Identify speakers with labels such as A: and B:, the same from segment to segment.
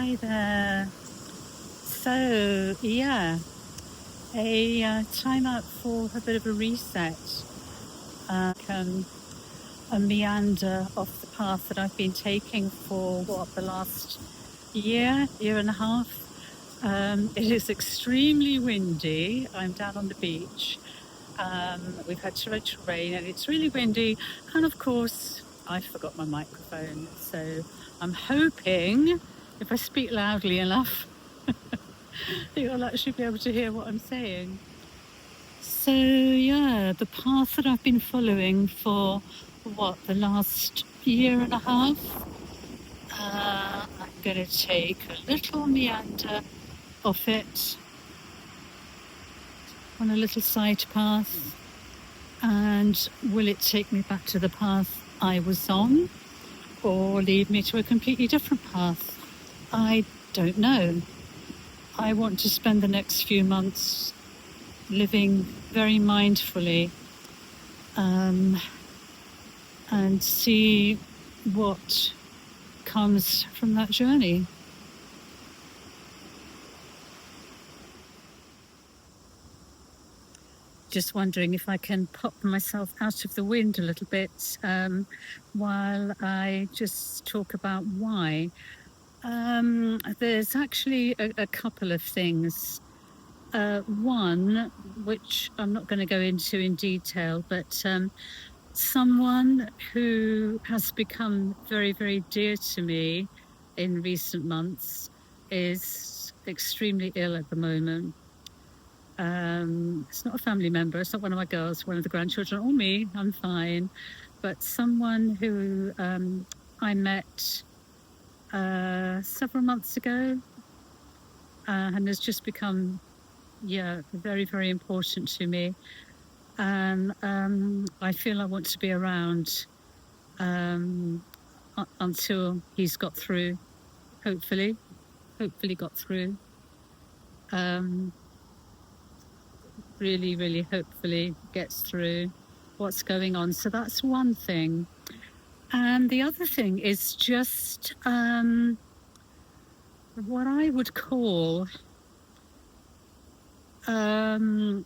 A: Hi there. So, yeah, a time out for a bit of a reset. Can a meander off the path that I've been taking for the last year and a half. It is extremely windy. I'm down on the beach. We've had torrential rain and it's really windy. And of course, I forgot my microphone. So I'm hoping if I speak loudly enough, you'll actually be able to hear what I'm saying. So, yeah, the path that I've been following for the last year and a half, I'm going to take a little meander off it on a little side path. And will it take me back to the path I was on or lead me to a completely different path? I don't know. I want to spend the next few months living very mindfully and see what comes from that journey. Just wondering if I can pop myself out of the wind a little bit while I just talk about why. There's actually a couple of things. One, which I'm not going to go into in detail, but someone who has become very, very dear to me in recent months is extremely ill at the moment. It's not a family member, it's not one of my girls, one of the grandchildren, or me, I'm fine. But someone who I met several months ago and has just become, very, very important to me. And I feel I want to be around until he's got through, hopefully got through. Really, really hopefully gets through what's going on. So that's one thing. And the other thing is just what I would call my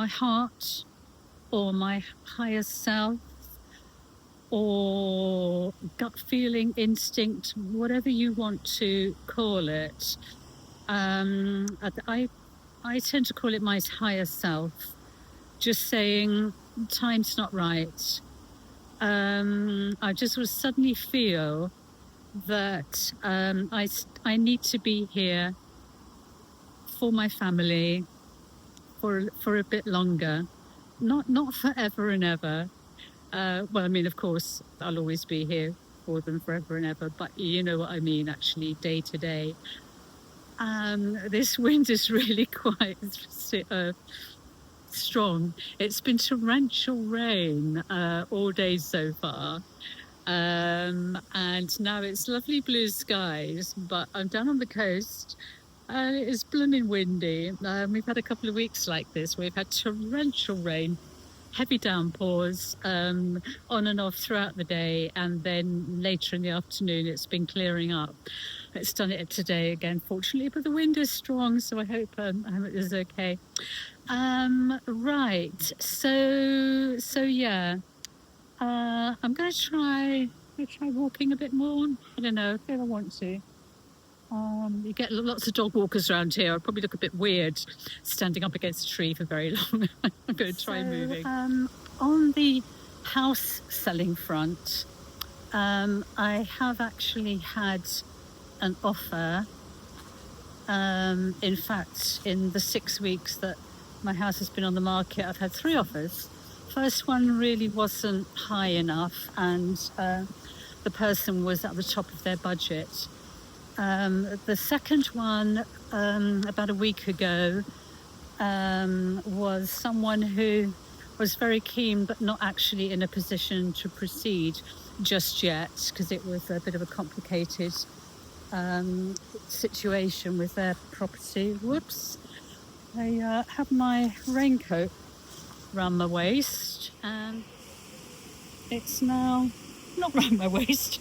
A: heart, or my higher self, or gut feeling, instinct, whatever you want to call it. I tend to call it my higher self, just saying time's not right. I just would suddenly feel that I need to be here for my family for a bit longer, not forever and ever. Well, I mean, of course, I'll always be here for them forever and ever, but you know what I mean, actually, day to day. This wind is really quite strong. It's been torrential rain all day so far. And now it's lovely blue skies, but I'm down on the coast and it is blooming windy. We've had a couple of weeks like this. We've had torrential rain, heavy downpours on and off throughout the day, and then later in the afternoon it's been clearing up. It's done it today again, fortunately, but the wind is strong, so I hope it is okay. Right, so yeah, I'm going to try walking a bit more. I don't know if I want to. You get lots of dog walkers around here. I'll probably look a bit weird standing up against a tree for very long. I'm going to try moving. On the house selling front, I have actually had an offer. In fact, in the 6 weeks that my house has been on the market, I've had 3 offers. First one really wasn't high enough, and the person was at the top of their budget. The second one, about a week ago, was someone who was very keen but not actually in a position to proceed just yet, because it was a bit of a complicated situation with their property. Whoops. I have my raincoat round my waist, and it's now not round my waist.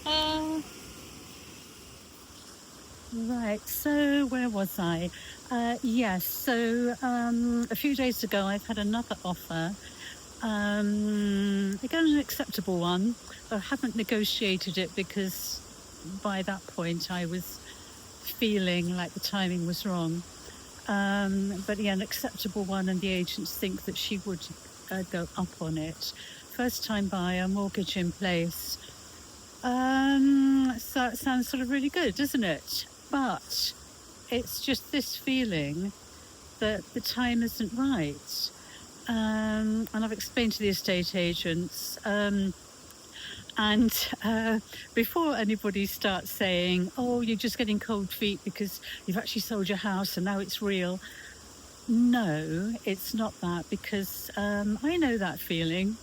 A: Uh, right, so where was I? Yes, so a few days ago I've had another offer. Again, an acceptable one. I haven't negotiated it because by that point I was feeling like the timing was wrong. But yeah, an acceptable one, and the agents think that she would go up on it. First time buyer, mortgage in place. So it sounds sort of really good, doesn't it? But it's just this feeling that the time isn't right. And I've explained to the estate agents. And before anybody starts saying, oh, you're just getting cold feet because you've actually sold your house and now it's real. No, it's not that, because I know that feeling.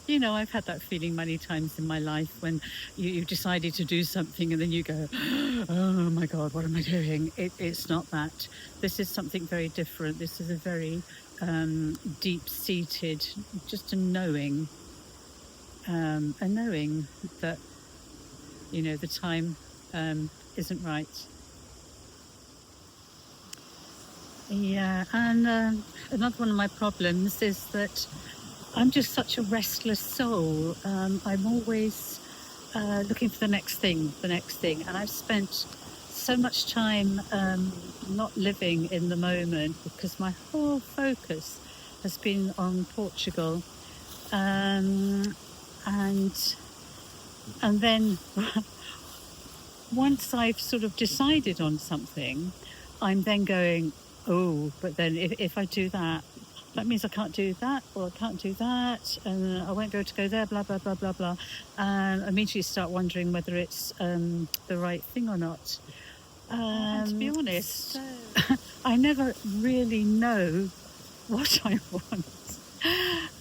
A: You know, I've had that feeling many times in my life when you decided to do something and then you go, oh my God, what am I doing? It's not that. This is something very different. This is a very deep-seated, just a knowing that, you know, the time isn't right. Yeah, and another one of my problems is that I'm just such a restless soul. I'm always looking for the next thing, and I've spent so much time not living in the moment because my whole focus has been on Portugal, and then once I've sort of decided on something, I'm then going, oh, but then if I do that, that means I can't do that, or I can't do that, and I won't be able to go there, blah, blah, blah, blah, blah. And immediately start wondering whether it's the right thing or not. And to be honest, I never really know what I want.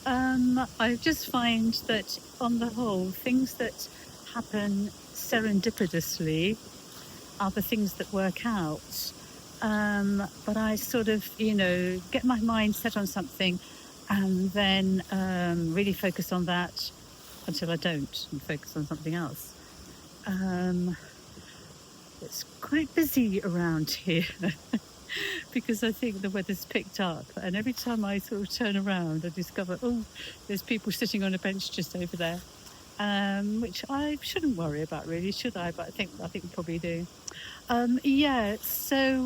A: I just find that on the whole, things that happen serendipitously are the things that work out. But I sort of, you know, get my mind set on something and then really focus on that until I don't and focus on something else. It's quite busy around here because I think the weather's picked up, and every time I sort of turn around I discover, oh, there's people sitting on a bench just over there, which I shouldn't worry about really, should I? But I think we probably do. Yeah, so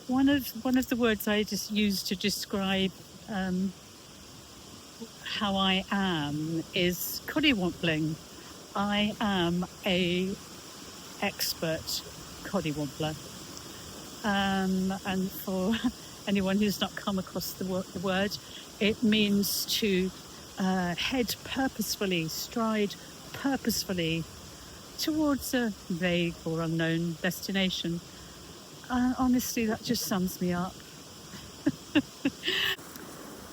A: one of the words I just use to describe how I am is collywompling. I am a expert collywompler. And for anyone who's not come across the word, it means to head purposefully, stride purposefully towards a vague or unknown destination. Honestly, that just sums me up.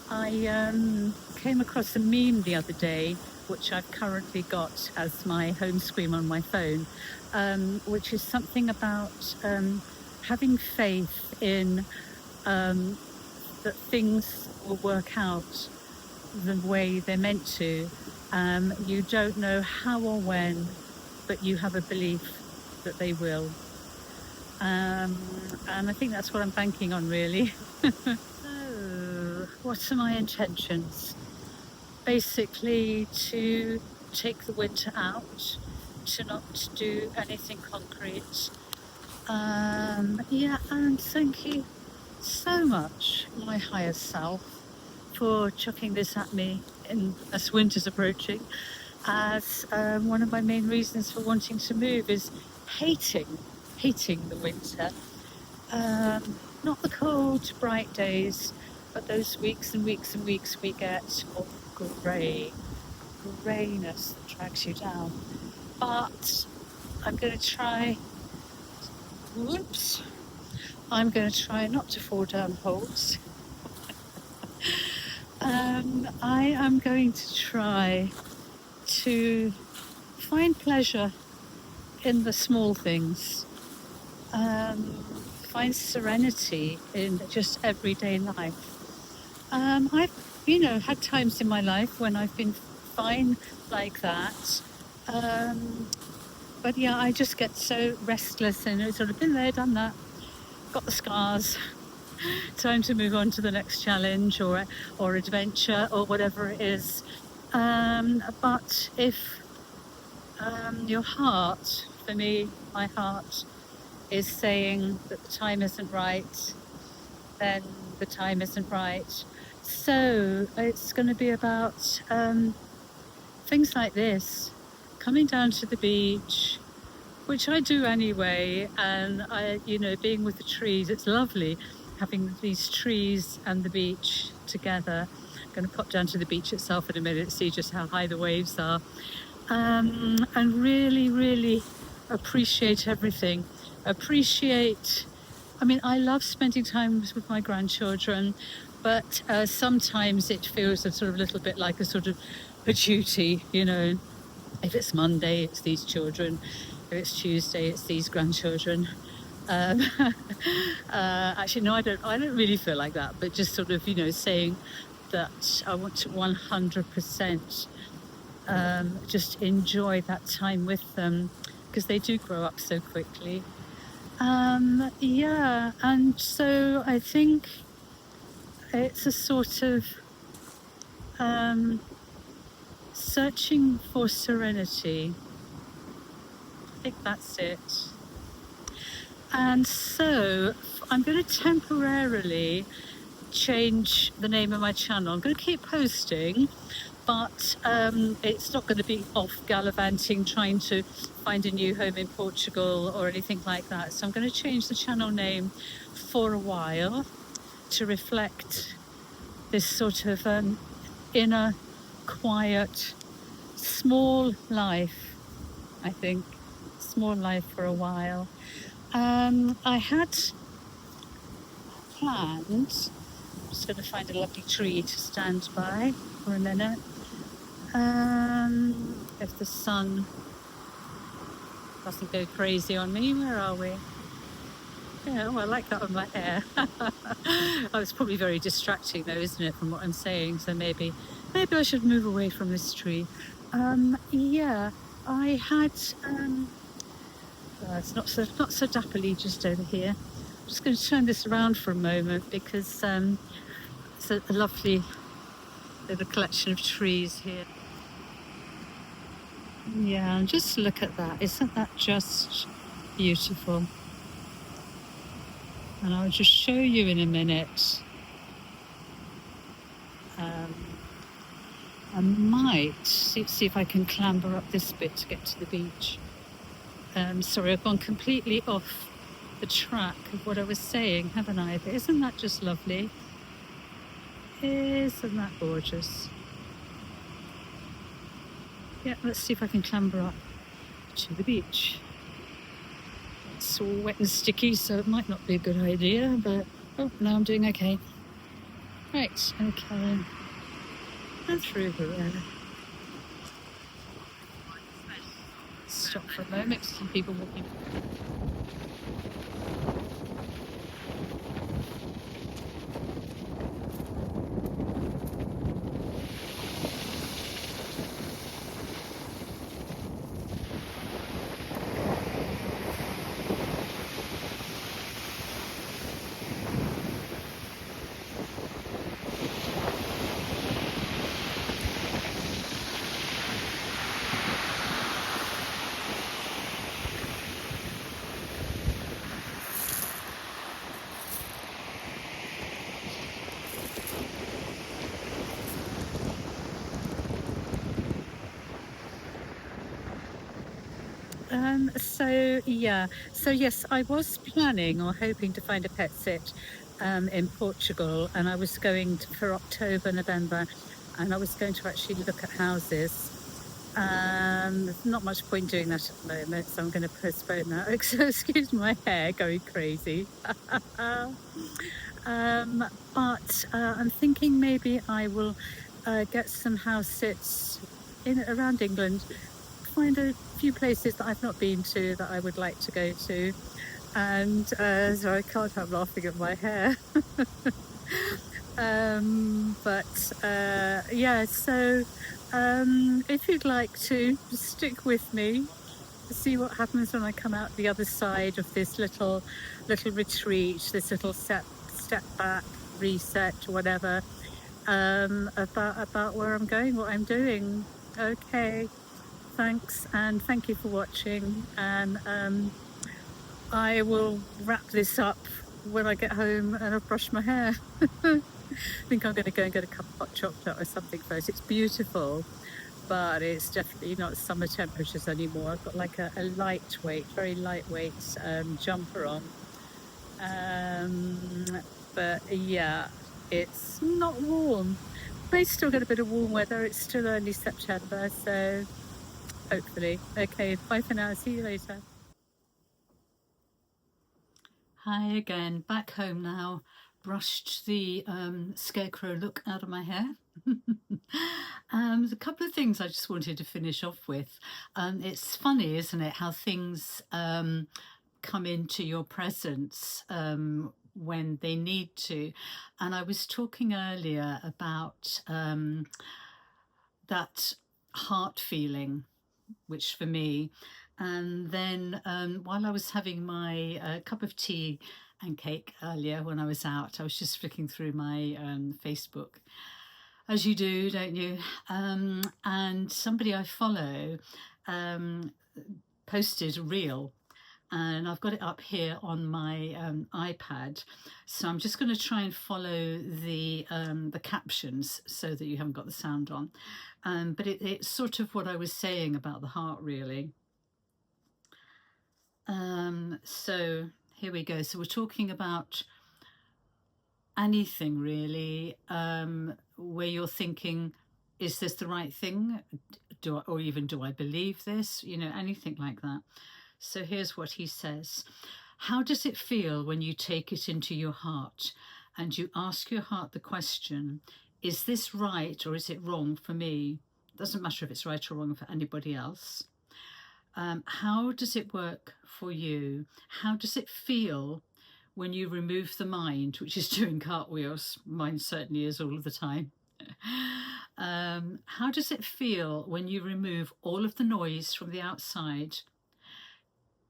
A: I came across a meme the other day, which I've currently got as my home screen on my phone, which is something about having faith in that things will work out the way they're meant to. You don't know how or when, but you have a belief that they will. And I think that's what I'm banking on, really. So, what are my intentions? Basically, to take the winter out, to not do anything concrete. Yeah, and thank you so much, my higher self, for chucking this at me as winter's approaching. As one of my main reasons for wanting to move is hating the winter. Not the cold, bright days, but those weeks and weeks and weeks we get of grayness that drags you down. But I'm going to try not to fall down holes. I am going to try to find pleasure in the small things. Find serenity in just everyday life. I've, had times in my life when I've been fine like that, But yeah, I just get so restless and it's sort of been there, done that, got the scars. Time to move on to the next challenge or adventure or whatever it is. But if your heart, for me, my heart is saying that the time isn't right, then the time isn't right. So it's going to be about things like this, coming down to the beach, which I do anyway, and being with the trees, it's lovely having these trees and the beach together. I'm going to pop down to the beach itself in a minute, see just how high the waves are, and really, really appreciate everything. I love spending time with my grandchildren, but sometimes it feels a sort of little bit like a sort of a duty, If it's Monday, it's these children. If it's Tuesday, it's these grandchildren. Actually, no, I don't. I don't really feel like that, but just sort of, saying that I want to 100% just enjoy that time with them because they do grow up so quickly. Yeah, and so I think it's a sort of searching for serenity. I think that's it. And so I'm going to temporarily change the name of my channel. I'm going to keep posting, but it's not going to be off gallivanting trying to find a new home in Portugal or anything like that. So I'm going to change the channel name for a while to reflect this sort of inner, quiet, small life, I think. Small life for a while. I had planned, I'm just going to find a lovely tree to stand by for a minute. If the sun doesn't go crazy on me, where are we? Yeah, well, I like that on my hair. Oh, it's probably very distracting though, isn't it, from what I'm saying? So maybe I should move away from this tree. Yeah, I had, it's not so dapperly just over here. I'm just going to turn this around for a moment because it's a lovely little collection of trees here. Yeah, and just look at that. Isn't that just beautiful? And I'll just show you in a minute. I might see if I can clamber up this bit to get to the beach. Sorry, I've gone completely off the track of what I was saying, haven't I? But isn't that just lovely? Isn't that gorgeous? Yeah, let's see if I can clamber up to the beach. It's all wet and sticky, so it might not be a good idea, but oh, no, I'm doing okay. Right, okay. And through here. Stop for a moment, some people walking. So yes, I was planning or hoping to find a pet sit in Portugal, and I was going for October, November, and I was going to actually look at houses. There's not much point doing that at the moment, so I'm going to postpone that. So excuse my hair going crazy. But I'm thinking maybe I will get some house sits around England, find a few places that I've not been to that I would like to go to. And so I can't help laughing at my hair. Yeah, so If you'd like to, stick with me. See what happens when I come out the other side of this little retreat, this little step back, reset, whatever, about where I'm going, what I'm doing. Okay, thanks, and thank you for watching. And I will wrap this up when I get home and I've brushed my hair. I think I'm going to go and get a cup of hot chocolate or something first. It's beautiful, but it's definitely not summer temperatures anymore. I've got like a lightweight, very lightweight jumper on. But yeah, it's not warm. May still get a bit of warm weather. It's still early September, so hopefully. Okay, bye for now. See you later. Hi again, back home now. Brushed the scarecrow look out of my hair. There's a couple of things I just wanted to finish off with. It's funny, isn't it, how things come into your presence when they need to. And I was talking earlier about that heart feeling, which for me, and then while I was having my cup of tea and cake earlier when I was out, I was just flicking through my Facebook, as you do, don't you? And somebody I follow posted a reel, and I've got it up here on my iPad. So I'm just going to try and follow the captions so that you haven't got the sound on. But it's sort of what I was saying about the heart, really. So here we go. So we're talking about anything really, where you're thinking, is this the right thing? Or even do I believe this? You know, anything like that. So here's what he says. How does it feel when you take it into your heart and you ask your heart the question, is this right or is it wrong for me? Doesn't matter if it's right or wrong for anybody else. How does it work for you? How does it feel when you remove the mind, which is doing cartwheels? Mine certainly is all of the time. How does it feel when you remove all of the noise from the outside?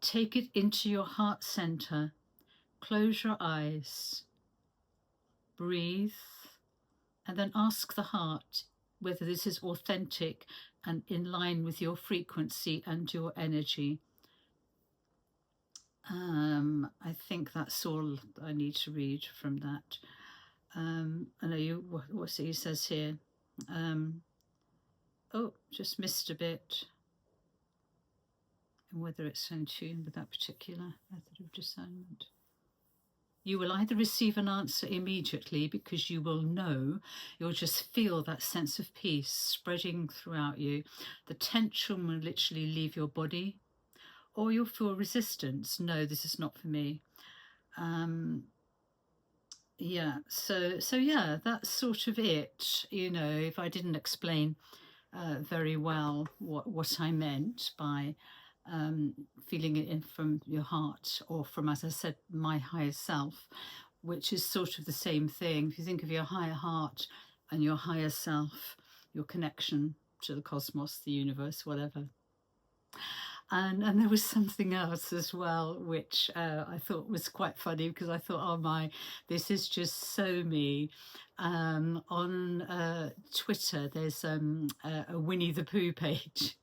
A: Take it into your heart center, close your eyes, breathe, and then ask the heart whether this is authentic and in line with your frequency and your energy. I think that's all I need to read from that. I know you. What's it he says here? Oh, just missed a bit. And whether it's in tune with that particular method of discernment. You will either receive an answer immediately because you will know, you'll just feel that sense of peace spreading throughout you. The tension will literally leave your body, or you'll feel resistance. No, this is not for me. Yeah, so yeah, that's sort of it. You know, if I didn't explain very well what I meant by feeling it in from your heart or from, as I said, my higher self, which is sort of the same thing. If you think of your higher heart and your higher self, your connection to the cosmos, the universe, whatever. And there was something else as well, which I thought was quite funny because I thought, oh my, this is just so me. On Twitter, there's a Winnie the Pooh page.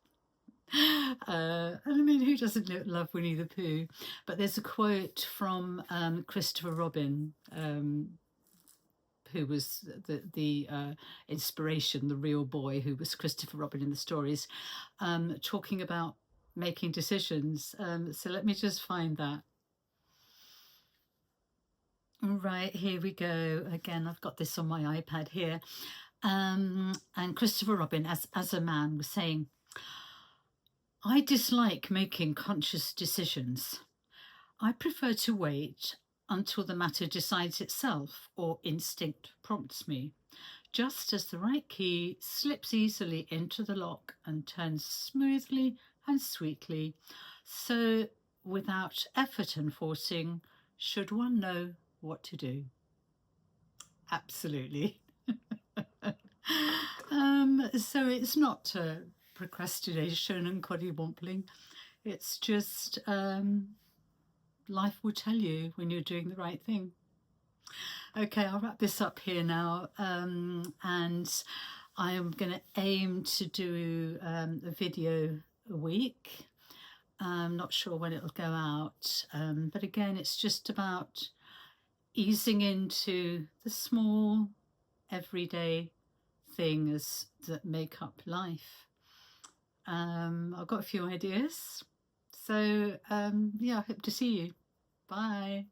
A: And I mean, who doesn't love Winnie the Pooh? But there's a quote from Christopher Robin, who was the inspiration, the real boy who was Christopher Robin in the stories, talking about making decisions. So let me just find that. Right, here we go. Again, I've got this on my iPad here. And Christopher Robin, as a man, was saying, I dislike making conscious decisions. I prefer to wait until the matter decides itself or instinct prompts me, just as the right key slips easily into the lock and turns smoothly and sweetly, so without effort and forcing, should one know what to do. Absolutely. So it's not procrastination and quadrumpling. It's just life will tell you when you're doing the right thing. Okay, I'll wrap this up here now, and I am going to aim to do a video a week. I'm not sure when it'll go out, but again, it's just about easing into the small, everyday things that make up life. I've got a few ideas, so yeah, I hope to see you. Bye.